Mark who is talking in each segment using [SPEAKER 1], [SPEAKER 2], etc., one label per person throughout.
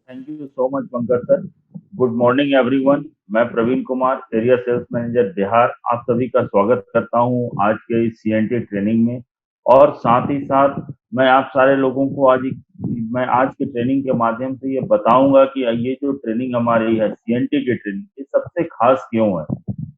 [SPEAKER 1] Thank you so much Pankaj sir. Good morning everyone. मैं Praveen Kumar, area sales manager Bihar, आप सभी का स्वागत करता हूं आज के इस सीएनटी ट्रेनिंग में। और साथ ही साथ मैं आप सारे लोगों को मैं आज की ट्रेनिंग के माध्यम से ये बताऊंगा कि ये जो ट्रेनिंग हमारी है सीएनटी की ट्रेनिंग, ये सबसे खास क्यों है।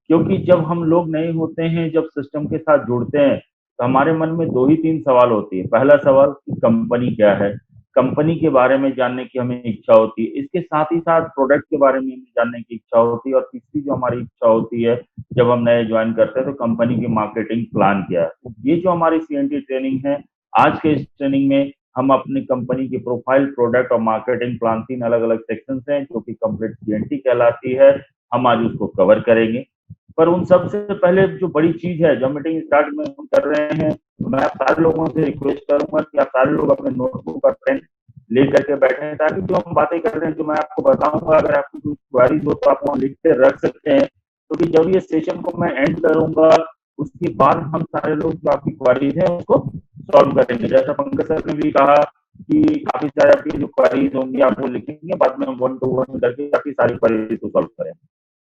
[SPEAKER 1] क्योंकि जब हम लोग नए होते हैं, जब सिस्टम के साथ जुड़ते हैं, तो हमारे मन में दो ही तीन सवाल होती है। पहला सवाल कि कंपनी क्या है, कंपनी के बारे में जानने की हमें इच्छा होती है। इसके साथ ही साथ प्रोडक्ट के बारे में हमें जानने की इच्छा होती है। और तीसरी जो हमारी इच्छा होती है, जब हम नए ज्वाइन करते हैं, तो कंपनी की मार्केटिंग प्लान क्या है। ये जो हमारी सीएनटी ट्रेनिंग है, आज के इस ट्रेनिंग में हम अपनी कंपनी की प्रोफाइल, प्रोडक्ट और मार्केटिंग प्लान, तीन अलग अलग सेक्शन हैं जो कि कंप्लीट सीएनटी कहलाती है। हम आज उसको कवर करेंगे। पर उन सबसे पहले जो बड़ी चीज है, जो मीटिंग स्टार्ट में हम कर रहे हैं, तो मैं आप सारे लोगों से रिक्वेस्ट करूंगा कि आप सारे लोग अपने नोटबुक और पेन लेकर के बैठे, ताकि जो हम बातें कर रहे हैं, जो मैं आपको बताऊंगा, अगर आपकी कोई क्वारीज हो तो आप वहाँ लिख के रख सकते हैं। क्योंकि जब ये सेशन को मैं एंड करूंगा, उसके बाद हम सारे लोग जो आपकी क्वारीज है उसको सॉल्व करेंगे। जैसा पंकज सर ने भी कहा कि काफी सारे आपकी जो क्वारीज होंगी आप वो लिखेंगे, बाद में हम वन टू वन करके काफी सारी क्वारीज को सॉल्व करेंगे।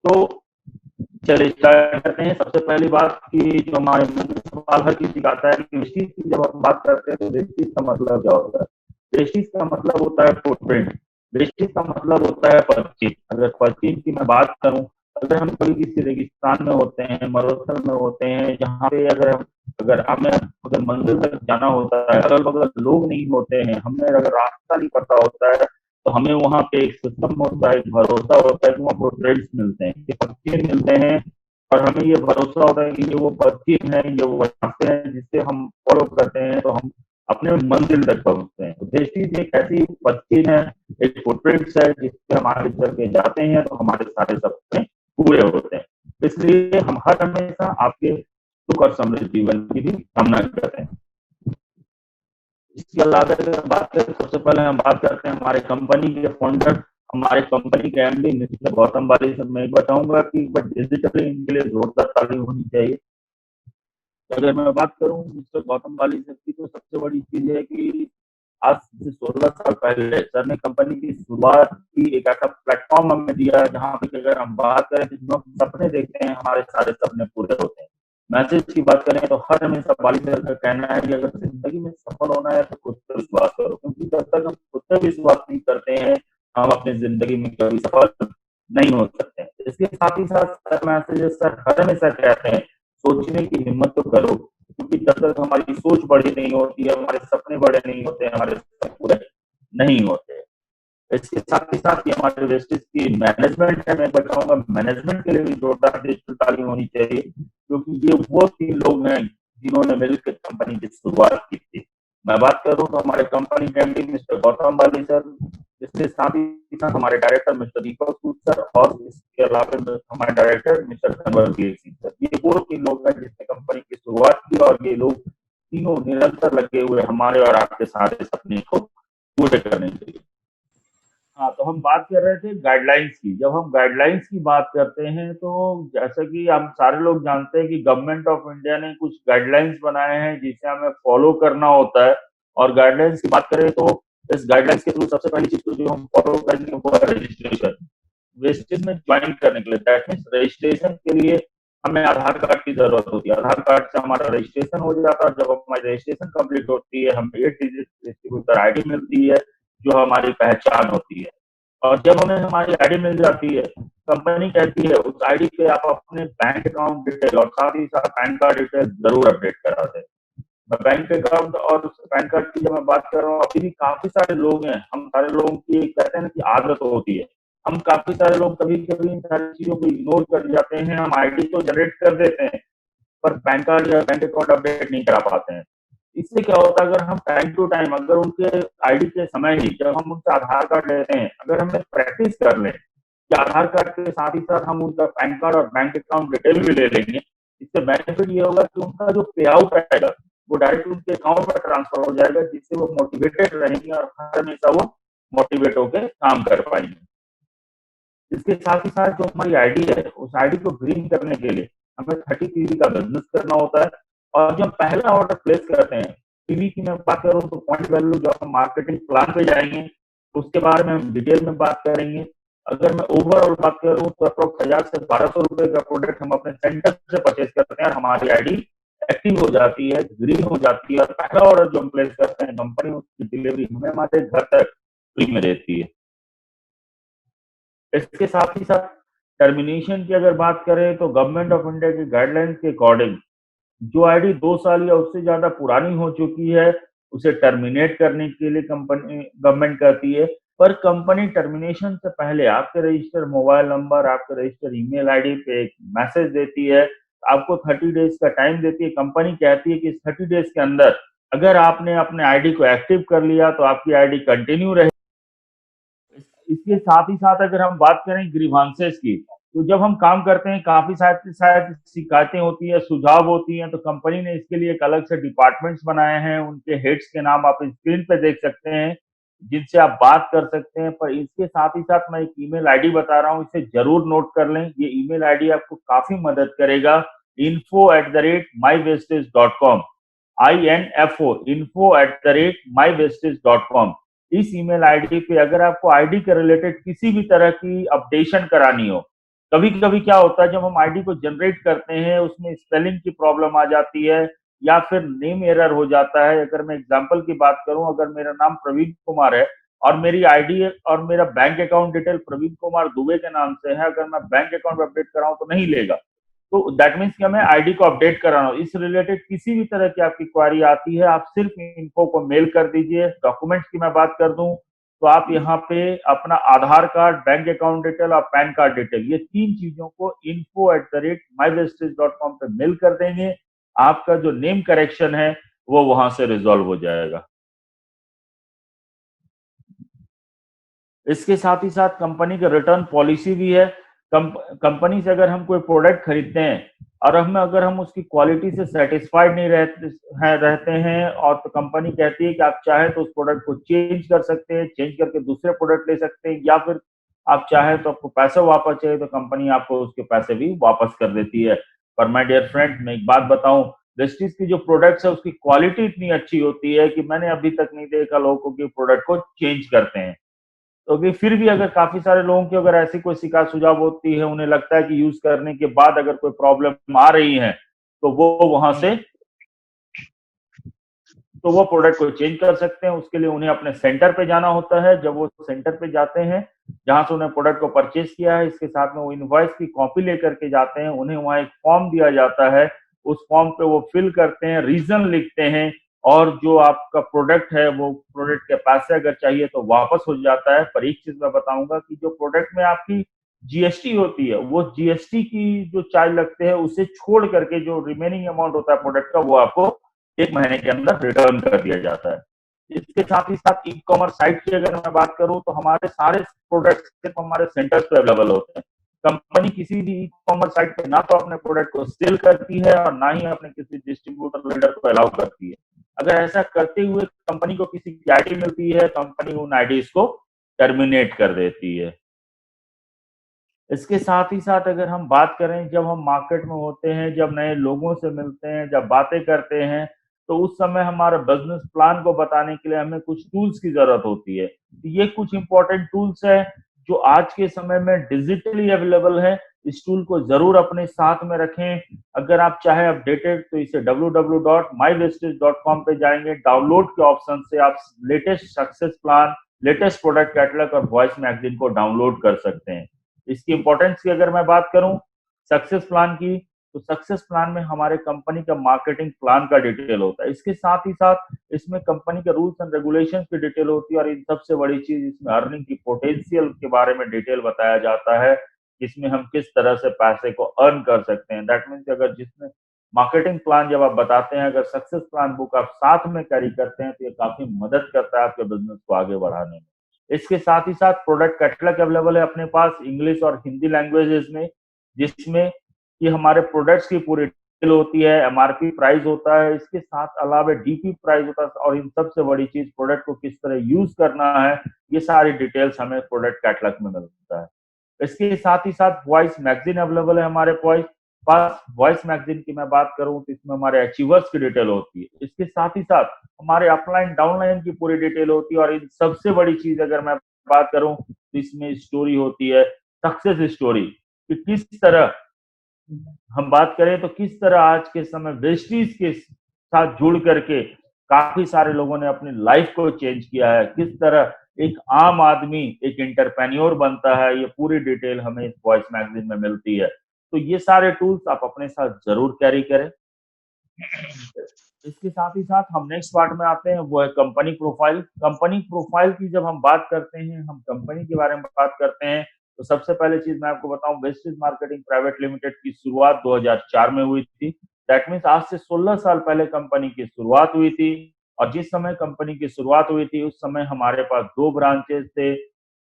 [SPEAKER 1] तो चलिए स्टार्ट करते हैं। सबसे पहली बात कि जो हमारे मन में सवाल हर किसी का आता है कि वेस्टीज की जब हम बात करते हैं तो वेस्टीज का मतलब क्या होता है। वेस्टीज का मतलब होता है फुटप्रिंट। वेस्टीज का मतलब होता है पश्चिम। अगर पश्चिम की मैं बात करूं, अगर हम कभी किसी रेगिस्तान में होते हैं, मरुस्थल में होते हैं, जहाँ पे अगर हमें अगर मंजिल तक जाना होता है, अगल बगल लोग नहीं होते हैं, हमें अगर रास्ता नहीं पता होता है, तो हमें वहाँ पे एक सिस्टम होता है, एक भरोसा होता है कि वहाँ पर ट्रेड्स मिलते हैं, ये पर्ची मिलते हैं। और हमें ये भरोसा होता है कि ये वो पर्ची है, ये वो रास्ते हैं जिससे हम फॉलो करते हैं, तो हम अपने मंजिल तक पहुंचते हैं। तो देश एक ऐसी पर्ची है, एक फुटप्रिंट्स है, जिससे हम आगे चल के जाते हैं तो हमारे सारे सपने पूरे होते हैं। इसलिए हम हर हमेशा आपके सुख और समृद्ध जीवन की भी कामना करते हैं। इसके अलावा अगर बात करें, सबसे पहले हम बात करते हैं हमारे कंपनी के फाउंडर, हमारे कंपनी के एमडी मिस्टर गौतम बाली सर। मैं बताऊंगा कि बट डिजिटली इनके लिए जोरदार ताली होनी चाहिए। अगर मैं बात करूं मिस्टर गौतम बाली सर की, तो सबसे बड़ी चीज है कि आज से 16 साल पहले सर ने कंपनी की शुरुआत की, एक ऐसा प्लेटफॉर्म हमें दिया जहां पे अगर हम बात करें तो जो हम सपने देखते हैं, हमारे सारे सपने पूरे होते हैं। मैसेज की बात करें तो हर हमेशा बाली सर का कहना है कि अगर जिंदगी में सफल होना है तो खुद पर विश्वास करो, क्योंकि जब तक हम खुद पर विश्वास नहीं करते हैं, हम अपनी जिंदगी में कभी सफल नहीं हो सकते। इसके साथ ही साथ सर मैसेज सर हर हमेशा कहते हैं, सोचने की हिम्मत तो करो, क्योंकि जब तक हमारी सोच बड़ी नहीं होती है, हमारे सपने बड़े नहीं होते, हमारे सपने पूरे नहीं होते। इसके साथ ही साथ ये हमारे वेस्टेज की मैनेजमेंट है, मैं बताऊंगा मैनेजमेंट के लिए भी जोरदार डिजिटल तालीम होनी चाहिए, क्योंकि ये वो 3 लोग हैं जिन्होंने मिलकर कंपनी की शुरुआत की थी। मैं बात करूं तो हमारे कंपनी के एमडी मिस्टर गौतम बाली सर, इसके साथ ही साथ हमारे डायरेक्टर मिस्टर दीपक सूद सर, और इसके अलावा हमारे director mister Kanwar Singh sir, ये वो 3 लोग हैं जिसने कंपनी की शुरुआत की। और ये लोग तीनों निरंतर लगे हुए हमारे और आपके सारे सपने को पूरे करने के लिए। हाँ, तो हम बात कर रहे थे गाइडलाइंस की। जब हम गाइडलाइंस की बात करते हैं, तो जैसा कि हम सारे लोग जानते हैं कि गवर्नमेंट ऑफ इंडिया ने कुछ गाइडलाइंस बनाए हैं जिसे हमें फॉलो करना होता है। और गाइडलाइंस की बात करें तो इस गाइडलाइंस के थ्रू सबसे पहली चीज तो जो हम फॉलो करेंगे वो है रजिस्ट्रेशन। वेस्टेज में ज्वाइन करने के लिए, दैट मीन्स रजिस्ट्रेशन के लिए हमें आधार कार्ड की जरूरत होती है। आधार कार्ड से हमारा रजिस्ट्रेशन हो जाता है। जब हमारी रजिस्ट्रेशन कंप्लीट होती है, हमें 8 डिजिट डिस्ट्रीब्यूटर आईडी मिलती है, जो हमारी पहचान होती है। और जब हमें हमारी आईडी मिल जाती है, कंपनी कहती है उस आईडी पे आप अपने बैंक अकाउंट डिटेल और साथ ही साथ पैन कार्ड डिटेल जरूर अपडेट करा दें। मैं बैंक अकाउंट और पैन कार्ड की जब मैं बात कर रहा हूँ, अभी भी काफी सारे लोग हैं, हम सारे लोगों की कहते हैं ना कि आदत होती है, हम काफी सारे लोग कभी कभी इन सारी चीजों को इग्नोर कर जाते हैं। हम आईडी तो जनरेट कर देते हैं, पर पैन कार्ड या बैंक अकाउंट अपडेट नहीं करा पाते हैं। इससे क्या होता है, अगर हम टाइम टू टाइम, अगर उनके आईडी के समय ही जब हम उनसे आधार कार्ड लेते हैं, अगर हमें प्रैक्टिस कर लें कि आधार कार्ड के साथ ही साथ हम उनका पैन कार्ड और बैंक अकाउंट डिटेल भी ले लेंगे, इससे बेनिफिट ये होगा कि उनका जो पे आउट रहेगा वो डायरेक्ट उनके अकाउंट पर ट्रांसफर हो जाएगा, जिससे वो मोटिवेटेड रहेंगे और हर हमेशा वो मोटिवेट होकर काम कर पाएंगे। इसके साथ ही साथ जो हमारी आईडी है, उस आईडी को ग्रीन करने के लिए हमें 30 पीवी का बिजनेस करना होता है। और जब पहला ऑर्डर प्लेस करते हैं, पीवी की मैं बात करूं तो पॉइंट वैल्यू जो हम मार्केटिंग प्लान पे जाएंगे, उसके बारे में हम डिटेल में बात करेंगे। अगर मैं ओवरऑल बात करूं तो अप्रोक्स 1000 से 1200 रुपए का प्रोडक्ट हम अपने सेंटर से परचेज करते हैं और हमारी आईडी एक्टिव हो जाती है, ग्रीन हो जाती है और पहला ऑर्डर जो हम प्लेस करते हैं कंपनी उसकी डिलीवरी हमें हमारे घर तक फ्री में देती है। इसके साथ ही साथ टर्मिनेशन की अगर बात करें तो गवर्नमेंट ऑफ इंडिया की गाइडलाइंस के अकॉर्डिंग जो आईडी 2 साल या उससे ज्यादा पुरानी हो चुकी है उसे टर्मिनेट करने के लिए कंपनी गवर्नमेंट कहती है। पर कंपनी टर्मिनेशन से पहले आपके रजिस्टर मोबाइल नंबर, आपके रजिस्टर ईमेल आईडी पे एक मैसेज देती है, आपको 30 डेज का टाइम देती है। कंपनी कहती है कि इस 30 डेज के अंदर अगर आपने अपने आईडी को एक्टिव कर लिया तो आपकी आईडी कंटिन्यू रहे। इसके साथ ही साथ अगर हम बात करें ग्रीवांसेस की, तो जब हम काम करते हैं काफी शायद शायद शिकायतें होती है, सुझाव होती हैं, तो कंपनी ने इसके लिए एक अलग से डिपार्टमेंट्स बनाए हैं। उनके हेड्स के नाम आप स्क्रीन पे देख सकते हैं, जिनसे आप बात कर सकते हैं। पर इसके साथ ही साथ मैं एक ईमेल आईडी बता रहा हूँ, इसे जरूर नोट कर लें। ये ईमेल आईडी आपको काफी मदद करेगा। info@mywestage.com, info@mywestage.com। इस ईमेल आईडी पे अगर आपको आईडी के रिलेटेड किसी भी तरह की अपडेशन करानी हो, कभी कभी क्या होता है जब हम आईडी को जनरेट करते हैं उसमें स्पेलिंग की प्रॉब्लम आ जाती है या फिर नेम एरर हो जाता है। अगर मैं एग्जांपल की बात करूं, अगर मेरा नाम प्रवीण कुमार है और मेरी आईडी और मेरा bank account detail Praveen Kumar Dubey के नाम से है, अगर मैं बैंक अकाउंट अपडेट कराऊं तो नहीं लेगा। तो दैट मीन्स कि हमें आईडी को अपडेट कराना हो। इस रिलेटेड किसी भी तरह की आपकी क्वारी आती है, आप सिर्फ इन्फो को मेल कर दीजिए। डॉक्यूमेंट्स की मैं बात कर दूं तो आप यहाँ पे अपना आधार कार्ड, बैंक अकाउंट डिटेल और पैन कार्ड डिटेल, ये 3 चीजों को info@mywestage.com पे मेल कर देंगे। आपका जो नेम करेक्शन है वो वहां से रिजॉल्व हो जाएगा। इसके साथ ही साथ कंपनी का रिटर्न पॉलिसी भी है। कंपनी से अगर हम कोई प्रोडक्ट खरीदते हैं और अगर हम उसकी क्वालिटी से सेटिस्फाइड नहीं रहते हैं और तो कंपनी कहती है कि आप चाहे तो उस प्रोडक्ट को चेंज कर सकते हैं, चेंज करके दूसरे प्रोडक्ट ले सकते हैं, या फिर आप चाहे तो आपको पैसा वापस चाहिए तो कंपनी आपको उसके पैसे भी वापस कर देती है। पर माय डियर फ्रेंड, मैं एक बात बताऊं, वेस्टीज की जो प्रोडक्ट्स है उसकी क्वालिटी इतनी अच्छी होती है कि मैंने अभी तक नहीं देखा लोगों की प्रोडक्ट को चेंज करते हैं। तो भी फिर भी अगर काफी सारे लोगों की अगर ऐसी कोई शिकायत सुझाव होती है, उन्हें लगता है कि यूज करने के बाद अगर कोई प्रॉब्लम आ रही है तो वो वहां से तो वो प्रोडक्ट को चेंज कर सकते हैं। उसके लिए उन्हें अपने सेंटर पे जाना होता है। जब वो सेंटर पे जाते हैं जहां से उन्हें प्रोडक्ट को परचेज किया है, इसके साथ में वो इनवॉइस की कॉपी लेकर के जाते हैं। उन्हें वहां एक फॉर्म दिया जाता है, उस फॉर्म पे वो फिल करते हैं, रीजन लिखते हैं और जो आपका प्रोडक्ट है वो प्रोडक्ट के पैसे अगर चाहिए तो वापस हो जाता है। पर एक चीज मैं बताऊंगा कि जो प्रोडक्ट में आपकी जीएसटी होती है, वो जीएसटी की जो चार्ज लगते हैं उसे छोड़ करके जो रिमेनिंग अमाउंट होता है प्रोडक्ट का, वो आपको 1 महीने के अंदर रिटर्न कर दिया जाता है। इसके साथ ही साथ ई कॉमर्स साइट की अगर मैं बात करूं तो हमारे सारे प्रोडक्ट सिर्फ हमारे सेंटर्स पे अवेलेबल होते हैं। कंपनी किसी भी ई कॉमर्स साइट पे ना तो अपने प्रोडक्ट को सेल करती है और ना ही अपने किसी डिस्ट्रीब्यूटर लीडर को अलाउ करती है। अगर ऐसा करते हुए कंपनी को किसी की आईडी मिलती है, कंपनी उन आईडीज को टर्मिनेट कर देती है। इसके साथ ही साथ अगर हम बात करें, जब हम मार्केट में होते हैं, जब नए लोगों से मिलते हैं, जब बातें करते हैं, तो उस समय हमारे बिजनेस प्लान को बताने के लिए हमें कुछ टूल्स की जरूरत होती है। तो ये कुछ इंपॉर्टेंट टूल्स है जो आज के समय में डिजिटली अवेलेबल है। इस टूल को जरूर अपने साथ में रखें। अगर आप चाहे अपडेटेड तो इसे www.mywestage.com पे जाएंगे, डाउनलोड के ऑप्शन से आप latest success plan, latest product catalogue और वॉइस मैगजीन को डाउनलोड कर सकते हैं। इसकी इंपॉर्टेंस की अगर मैं बात करूं सक्सेस प्लान की, तो सक्सेस प्लान में हमारे कंपनी का मार्केटिंग प्लान का डिटेल होता है। इसके साथ ही साथ इसमें कंपनी के रूल्स एंड रेगुलेशंस की डिटेल होती है और इन सबसे बड़ी चीज इसमें अर्निंग की पोटेंशियल के बारे में डिटेल बताया जाता है, जिसमें हम किस तरह से पैसे को अर्न कर सकते हैं। दैट मीन्स अगर जिसमें मार्केटिंग प्लान जब आप बताते हैं, अगर सक्सेस प्लान बुक आप साथ में कैरी करते हैं तो ये काफी मदद करता है आपके बिजनेस को आगे बढ़ाने में। इसके साथ ही साथ प्रोडक्ट कैटलॉग अवेलेबल है अपने पास इंग्लिश और हिंदी लैंग्वेजेस में, जिसमें कि हमारे प्रोडक्ट्स की पूरी डिटेल होती है, एमआरपी प्राइस होता है, इसके साथ अलावा डीपी प्राइस होता है और इन सबसे बड़ी चीज प्रोडक्ट को किस तरह यूज करना है, ये सारी डिटेल्स हमें प्रोडक्ट कैटलॉग में मिलता है। इसके साथ ही साथ वॉइस मैगजीन अवेलेबल है हमारे पास। वॉइस मैगजीन की मैं बात करूं तो इसमें हमारे अचीवर्स की डिटेल होती है। इसके साथ ही साथ हमारे अपलाइन डाउनलाइन की पूरी डिटेल होती है और इन सबसे बड़ी चीज अगर मैं बात करूं तो इसमें स्टोरी होती है सक्सेस स्टोरी कि किस तरह हम बात करें तो किस तरह आज के समय वेस्टीज के साथ जुड़ करके काफी सारे लोगों ने अपनी लाइफ को चेंज किया है, किस तरह एक आम आदमी एक इंटरप्रेन्योर बनता है, ये पूरी डिटेल हमें इस वॉइस मैगजीन में मिलती है। तो ये सारे टूल्स आप अपने साथ जरूर कैरी करें। इसके साथ ही साथ हम नेक्स्ट पार्ट में आते हैं, वो है कंपनी प्रोफाइल। कंपनी प्रोफाइल की जब हम बात करते हैं, हम कंपनी के बारे में बात करते हैं, तो सबसे पहले चीज मैं आपको बताऊं, वेस्टेज मार्केटिंग प्राइवेट लिमिटेड की शुरुआत 2004 में हुई थी। दैट मीन्स आज से 16 साल पहले कंपनी की शुरुआत हुई थी। और जिस समय कंपनी की शुरुआत हुई थी उस समय हमारे पास 2 ब्रांचेस थे,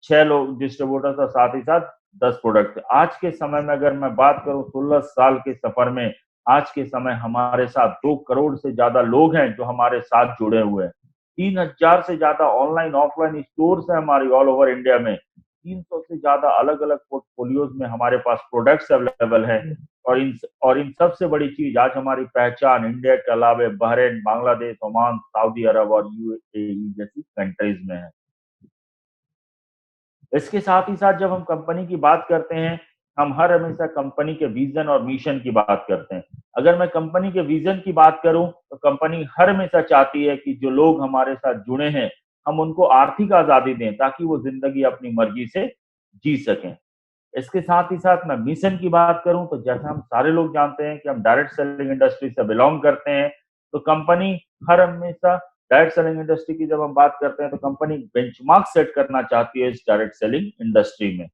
[SPEAKER 1] 6 लोग डिस्ट्रीब्यूटर्स और साथ ही साथ 10 प्रोडक्ट थे। आज के समय में अगर मैं बात करूं 16 साल के सफर में, आज के समय हमारे साथ 2 करोड़ से ज्यादा लोग हैं जो हमारे साथ जुड़े हुए हैं। 3000 से ज्यादा ऑनलाइन ऑफलाइन स्टोर्स हैं हमारी ऑल ओवर इंडिया में। 300 से ज्यादा अलग अलग पोर्टफोलियोज में हमारे पास प्रोडक्ट्स अवेलेबल है। और इन सबसे बड़ी चीज, आज हमारी पहचान इंडिया के अलावा बहरीन, बांग्लादेश, ओमान, सऊदी अरब और यूएई जैसी कंट्रीज में है। इसके साथ ही साथ जब हम कंपनी की बात करते हैं, हम हर हमेशा कंपनी के विजन और मिशन की बात करते हैं। अगर मैं कंपनी के विजन की बात करूं तो कंपनी हर हमेशा चाहती है कि जो लोग हमारे साथ जुड़े हैं, हम उनको आर्थिक आजादी दें ताकि वो जिंदगी अपनी मर्जी से जी सकें। इसके साथ ही साथ मैं मिशन की बात करूं तो जैसा हम सारे लोग जानते हैं कि हम डायरेक्ट सेलिंग इंडस्ट्री से बिलोंग करते हैं, तो कंपनी हर हमेशा डायरेक्ट सेलिंग इंडस्ट्री की जब हम बात करते हैं तो कंपनी बेंचमार्क सेट करना चाहती है इस डायरेक्ट सेलिंग इंडस्ट्री में।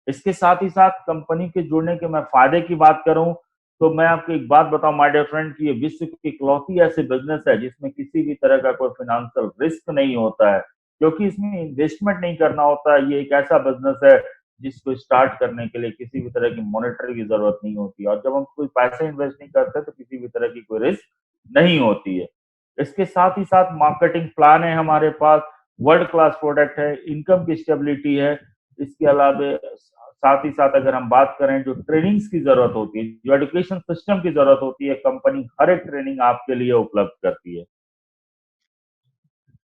[SPEAKER 1] इसके साथ ही साथ कंपनी के जुड़ने के मैं फायदे की बात करूं तो मैं आपको एक बात बताऊं माय डियर फ्रेंड कि ये विश्व की इकलौती ऐसी बिजनेस है जिसमें किसी भी तरह का कोई फाइनेंशियल रिस्क नहीं होता है, क्योंकि इसमें इन्वेस्टमेंट नहीं करना होता है। ये एक ऐसा बिजनेस है जिसको स्टार्ट करने के लिए किसी भी तरह की मॉनेटरी की जरूरत नहीं होती, और जब हम कोई पैसे इन्वेस्ट नहीं करते तो किसी भी तरह की कोई रिस्क नहीं होती है। इसके साथ ही साथ मार्केटिंग प्लान है हमारे पास, वर्ल्ड क्लास प्रोडक्ट है, इनकम की स्टेबिलिटी है। इसके अलावा साथ ही साथ अगर हम बात करें जो ट्रेनिंग्स की जरूरत होती है, जो एजुकेशन सिस्टम की जरूरत होती है, कंपनी हर एक ट्रेनिंग आपके लिए उपलब्ध करती है।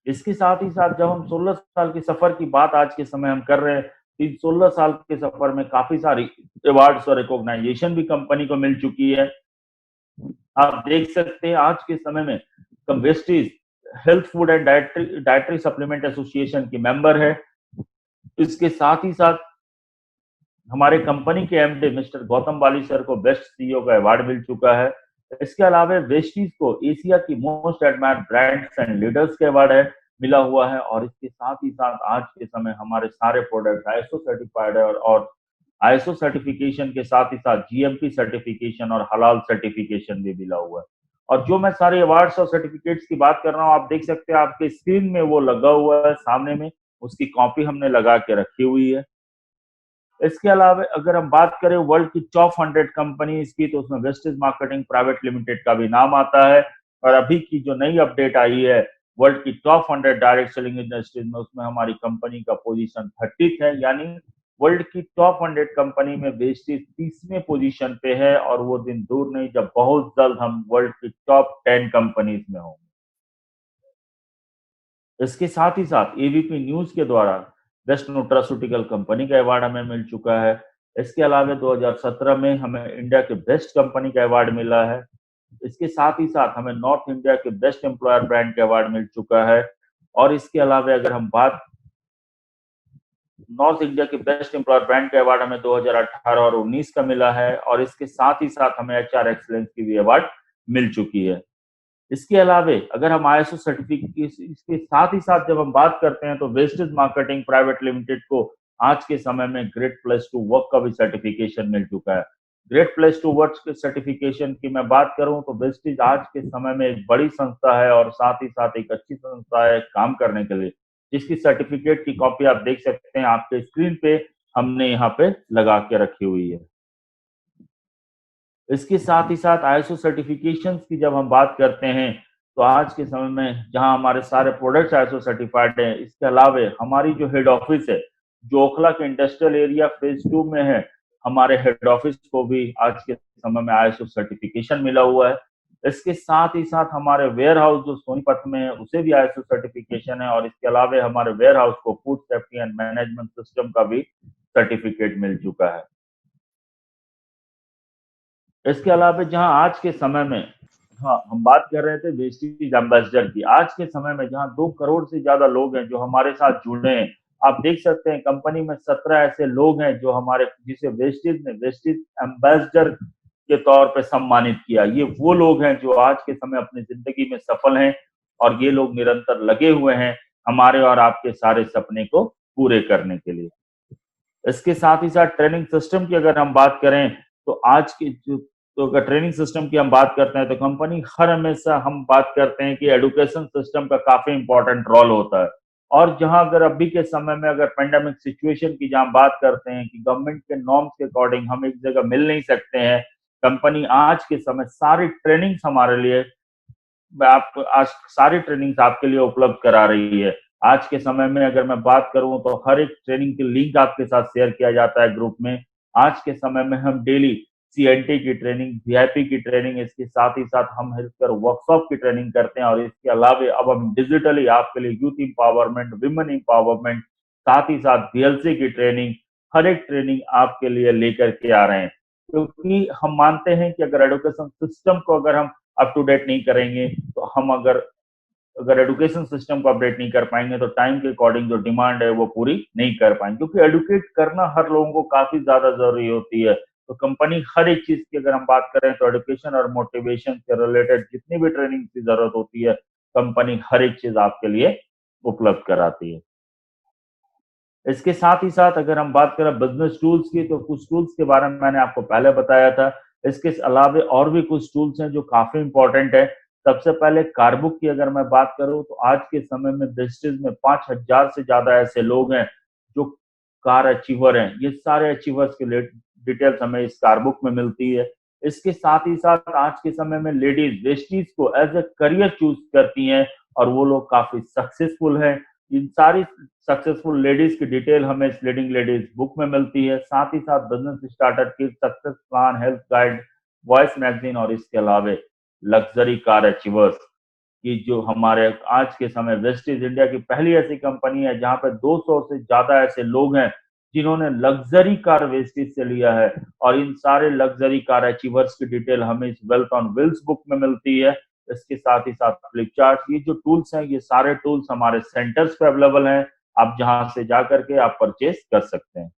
[SPEAKER 1] इसके साथ ही साथ जब हम 16 साल के सफर की बात आज के समय हम कर रहे हैं, तो इन 16 साल के सफर में काफी सारी अवार्ड्स और रिकॉग्नाइजेशन भी कंपनी को मिल चुकी है। आप देख सकते हैं आज के समय में Vestige health food and dietary supplement association की मेंबर है। इसके साथ ही साथ हमारे कंपनी के एमडी मिस्टर गौतम बाली सर को बेस्ट सीईओ का अवार्ड मिल चुका है। इसके अलावा वेस्टीज को एशिया की most admired brands and leaders के अवार्ड है मिला हुआ है। और इसके साथ ही साथ आज के समय हमारे सारे प्रोडक्ट आईएसओ सर्टिफाइड है, और आईएसओ सर्टिफिकेशन के साथ ही साथ जीएमपी सर्टिफिकेशन और हलाल सर्टिफिकेशन भी मिला हुआ है। और जो मैं सारे अवार्ड्स और सर्टिफिकेट्स की बात कर रहा हूँ, आप देख सकते हैं आपके स्क्रीन में वो लगा हुआ है सामने में, उसकी कॉपी हमने लगा के रखी हुई है। इसके अलावा अगर हम बात करें वर्ल्ड की टॉप 100 कंपनीज की, तो उसमें वेस्टेज मार्केटिंग प्राइवेट लिमिटेड का भी नाम आता है। और अभी की जो नई अपडेट आई है वर्ल्ड की टॉप 100 डायरेक्ट सेलिंग इंडस्ट्रीज में, उसमें हमारी कंपनी का पोजीशन 30 है, यानी वर्ल्ड की टॉप 100 कंपनी में वेस्टेज 30वें पोजीशन पे है। और वो दिन दूर नहीं जब बहुत जल्द हम वर्ल्ड की टॉप 10 कंपनीज में होंगे। इसके साथ ही साथ एबीपी न्यूज के द्वारा बेस्ट न्यूट्रास्यूटिकल कंपनी का अवार्ड हमें मिल चुका है। इसके अलावा 2017 में हमें इंडिया के बेस्ट कंपनी का अवार्ड मिला है। इसके साथ ही साथ हमें नॉर्थ इंडिया के बेस्ट एम्प्लॉयर ब्रांड का अवार्ड मिल चुका है। और इसके अलावा अगर हम बात नॉर्थ इंडिया के बेस्ट एम्प्लॉयर ब्रांड का अवार्ड हमें 2018 और 19 का मिला है। और इसके साथ ही साथ हमें एचआर एक्सीलेंस की भी अवार्ड मिल चुकी है। इसके अलावा अगर हम आईएसओ सर्टिफिकेट इसके साथ ही साथ जब हम बात करते हैं तो वेस्टेज मार्केटिंग प्राइवेट लिमिटेड को आज के समय में ग्रेट प्लेस टू वर्क का भी सर्टिफिकेशन मिल चुका है। ग्रेट प्लेस टू वर्क के सर्टिफिकेशन की मैं बात करूं तो वेस्टेज आज के समय में एक बड़ी संस्था है और साथ ही साथ एक अच्छी संस्था है काम करने के लिए, जिसकी सर्टिफिकेट की कॉपी आप देख सकते हैं आपके स्क्रीन पे हमने यहाँ पे लगा के रखी हुई है। इसके साथ ही साथ आईएसओ सर्टिफिकेशंस की जब हम बात करते हैं तो आज के समय में जहां हमारे सारे प्रोडक्ट्स आईएसओ सर्टिफाइड हैं, इसके अलावा हमारी जो हेड ऑफिस है जो ओखला के इंडस्ट्रियल एरिया फेज 2 में है, हमारे हेड ऑफिस को भी आज के समय में आईएसओ सर्टिफिकेशन मिला हुआ है। इसके साथ ही साथ हमारे वेयर हाउस जो सोनीपत में है उसे भी आईएसओ सर्टिफिकेशन है, और इसके अलावा हमारे वेयर हाउस को food safety and management system का भी सर्टिफिकेट मिल चुका है। इसके अलावा जहां आज के समय में, हाँ, हम बात कर रहे थे वेस्टेज एम्बेसडर की। आज के समय में जहां 2 करोड़ से ज्यादा लोग हैं जो हमारे साथ जुड़े हैं, आप देख सकते हैं कंपनी में 17 ऐसे लोग हैं जो हमारे, जिसे वेस्टेज ने वेस्टेज एम्बेसडर के तौर पे सम्मानित किया। ये वो लोग हैं जो आज के समय अपनी जिंदगी में सफल हैं, और ये लोग निरंतर लगे हुए हैं हमारे और आपके सारे सपने को पूरे करने के लिए। इसके साथ ही साथ ट्रेनिंग सिस्टम की अगर हम बात करें, तो आज की जो, तो अगर ट्रेनिंग सिस्टम की हम बात करते हैं तो कंपनी हर हमेशा हम बात करते हैं कि एजुकेशन सिस्टम का काफी इंपॉर्टेंट रोल होता है। और जहां अगर अभी के समय में अगर पेंडेमिक सिचुएशन की जहां बात करते हैं कि गवर्नमेंट के नॉर्म्स के अकॉर्डिंग हम एक जगह मिल नहीं सकते हैं, कंपनी आज के समय सारी ट्रेनिंग्स हमारे लिए, आप आज सारी ट्रेनिंग्स आपके लिए उपलब्ध करा रही है। आज के समय में अगर मैं बात करूं तो हर एक ट्रेनिंग की लिंक आपके साथ शेयर किया जाता है ग्रुप में। आज के समय में हम डेली सीएनटी की ट्रेनिंग, वीआईपी की ट्रेनिंग, इसके साथ ही साथ हम हेल्थ केयर वर्कशॉप की ट्रेनिंग करते हैं, और इसके अलावा अब हम डिजिटली आपके लिए यूथ इंपावरमेंट, विमेन इंपावरमेंट, साथ ही साथ बीएलसी की ट्रेनिंग, हर एक ट्रेनिंग आपके लिए लेकर के आ रहे हैं। क्योंकि हम मानते हैं कि अगर एजुकेशन सिस्टम को अगर हम अप टू डेट नहीं करेंगे, तो हम अगर अगर एजुकेशन सिस्टम को अपडेट नहीं कर पाएंगे तो टाइम के अकॉर्डिंग जो डिमांड है वो पूरी नहीं कर पाएंगे, क्योंकि एडुकेट करना हर लोगों को काफी ज्यादा जरूरी होती है। तो कंपनी हर एक चीज की अगर हम बात करें तो एजुकेशन और मोटिवेशन से रिलेटेड जितनी भी ट्रेनिंग की जरूरत होती है, कंपनी हर एक चीज आपके लिए उपलब्ध कराती है। इसके साथ ही साथ अगर हम बात करें बिजनेस टूल्स की, तो कुछ टूल्स के बारे में मैंने आपको पहले बताया था। इसके अलावा और भी कुछ टूल्स हैं जो काफी इंपॉर्टेंट है। सबसे पहले कारबुक की अगर मैं बात करूं तो आज के समय में वेस्टेज में 5,000 से ज्यादा ऐसे लोग हैं जो कार अचीवर हैं। ये सारे अचीवर्स के डिटेल्स हमें इस कारबुक में मिलती है। इसके साथ ही साथ आज के समय में लेडीज वेस्टीज को एज ए करियर चूज करती हैं, और वो लोग काफी सक्सेसफुल हैं। इन सारी सक्सेसफुल लेडीज की डिटेल हमें इस लीडिंग लेडीज बुक में मिलती है। साथ ही साथ बिजनेस स्टार्टर की success plan, health guide, voice magazine, और इसके अलावा लग्जरी कार अचीवर्स की जो हमारे आज के समय वेस्टेज इंडिया की पहली ऐसी कंपनी है जहां पे 200 से ज्यादा ऐसे लोग हैं जिन्होंने लग्जरी कार वेस्टेज से लिया है। और इन सारे लग्जरी कार अचीवर्स की डिटेल हमें इस वेल्थ ऑन व्हील्स बुक में मिलती है। इसके साथ ही साथ फ्लिपचार्ट, ये जो टूल्स हैं ये सारे टूल्स हमारे सेंटर्स पे अवेलेबल हैं, आप जहां से जा करके आप परचेस कर सकते हैं।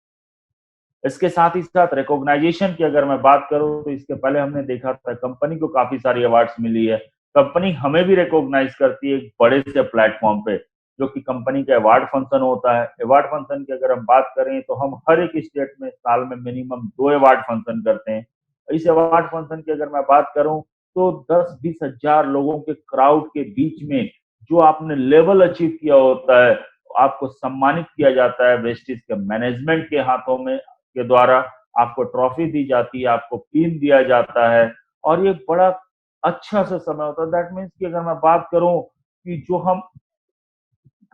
[SPEAKER 1] इसके साथ ही साथ रिकॉग्नाइजेशन की अगर मैं बात करूं तो इसके पहले हमने देखा था कंपनी को काफी सारी अवार्ड्स मिली है। कंपनी हमें भी रिकॉग्नाइज करती है एक बड़े से प्लेटफॉर्म पे, जो कि कंपनी का अवार्ड फंक्शन होता है। अवार्ड फंक्शन की अगर हम बात करें तो हम हर एक स्टेट में साल में मिनिमम 2 अवार्ड फंक्शन करते हैं। इस अवार्ड फंक्शन की अगर मैं बात करूं तो 10-20 हजार लोगों के क्राउड के बीच में जो आपने लेवल अचीव किया होता है, आपको सम्मानित किया जाता है वेस्टिज के मैनेजमेंट के हाथों में के द्वारा। आपको ट्रॉफी दी जाती है, आपको पिन दिया जाता है, और ये बड़ा अच्छा सा समय होता है। दैट मीन्स कि अगर मैं बात करूं कि जो हम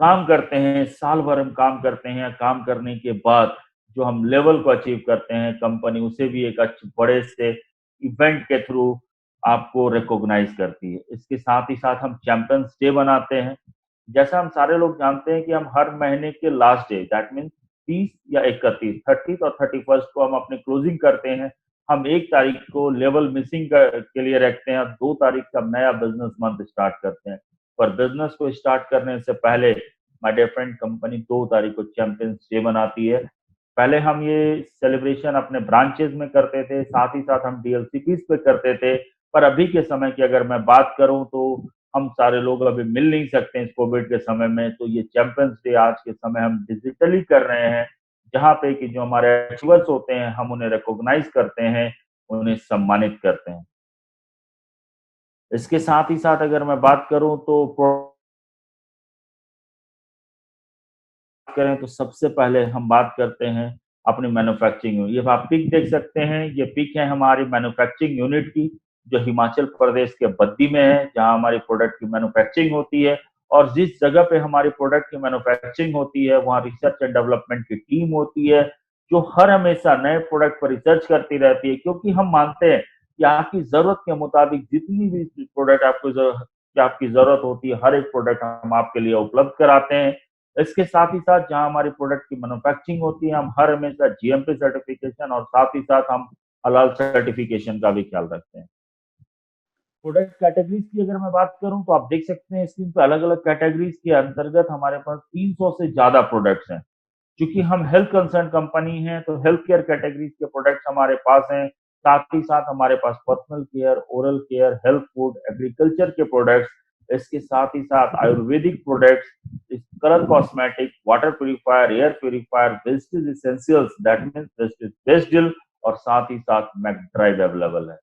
[SPEAKER 1] काम करते हैं, साल भर हम काम करते हैं, काम करने के बाद जो हम लेवल को अचीव करते हैं, कंपनी उसे भी एक अच्छे बड़े से इवेंट के थ्रू आपको रिकॉग्नाइज करती है। इसके साथ ही साथ हम चैंपियंस डे बनाते हैं। जैसा हम सारे लोग जानते हैं कि हम हर महीने के लास्ट डे, दैट मीन्स 30 या 31, 30 और 31 को हम अपनी क्लोजिंग करते हैं। हम 1 तारीख को लेवल मिसिंग के लिए रखते हैं, और 2 तारीख से हम नया बिजनेस मंथ स्टार्ट करते हैं। पर बिजनेस को स्टार्ट करने से पहले माय डियर फ्रेंड, कंपनी 2 तारीख को चैंपियंस डे मनाती है। पहले हम ये सेलिब्रेशन अपने ब्रांचेस में करते थे, साथ ही साथ हम डीएलसीपीज पे करते थे। पर अभी के समय की अगर मैं बात करूं तो हम सारे लोग अभी मिल नहीं सकते इस कोविड के समय में, तो ये चैंपियंस डे आज के समय हम डिजिटली कर रहे हैं, जहां पे कि जो हमारे अचीवर्स होते हैं हम उन्हें रिकॉग्नाइज करते हैं, उन्हें सम्मानित करते हैं। इसके साथ ही साथ अगर मैं बात करूं तो करें तो सबसे पहले हम बात करते हैं अपनी मैन्युफैक्चरिंग यूनिट। ये आप पिक देख सकते हैं, ये पिक है हमारी मैन्युफैक्चरिंग यूनिट की, जो हिमाचल प्रदेश के बद्दी में है, जहां हमारी प्रोडक्ट की मैन्युफैक्चरिंग होती है। और जिस जगह पे हमारी प्रोडक्ट की मैन्युफैक्चरिंग होती है वहाँ रिसर्च एंड डेवलपमेंट की टीम होती है, जो हर हमेशा नए प्रोडक्ट पर रिसर्च करती रहती है। क्योंकि हम मानते हैं कि आपकी जरूरत के मुताबिक जितनी भी प्रोडक्ट आपकी जरूरत होती है, हर एक प्रोडक्ट हम आपके लिए उपलब्ध कराते हैं। इसके साथ ही साथ जहां हमारी प्रोडक्ट की मैन्युफैक्चरिंग होती है, हम हर हमेशा जीएमपी सर्टिफिकेशन और साथ ही साथ हम हलाल सर्टिफिकेशन का भी ख्याल रखते हैं। प्रोडक्ट कैटेगरीज की अगर मैं बात करूं तो आप देख सकते हैं स्क्रीन पे अलग अलग कैटेगरीज के अंतर्गत हमारे पास 300 से ज्यादा प्रोडक्ट्स हैं। क्योंकि हम हेल्थ कंसर्न कंपनी हैं तो हेल्थ केयर कैटेगरीज के प्रोडक्ट्स हमारे पास हैं। साथ ही साथ हमारे पास personal care, oral care, health food, agriculture के प्रोडक्ट्स, इसके साथ ही साथ ayurvedic products, colour cosmetic, water purifier, air purifier, wastage essentials that means wastage based, और साथ ही साथ मैक ड्राइव अवेलेबल है।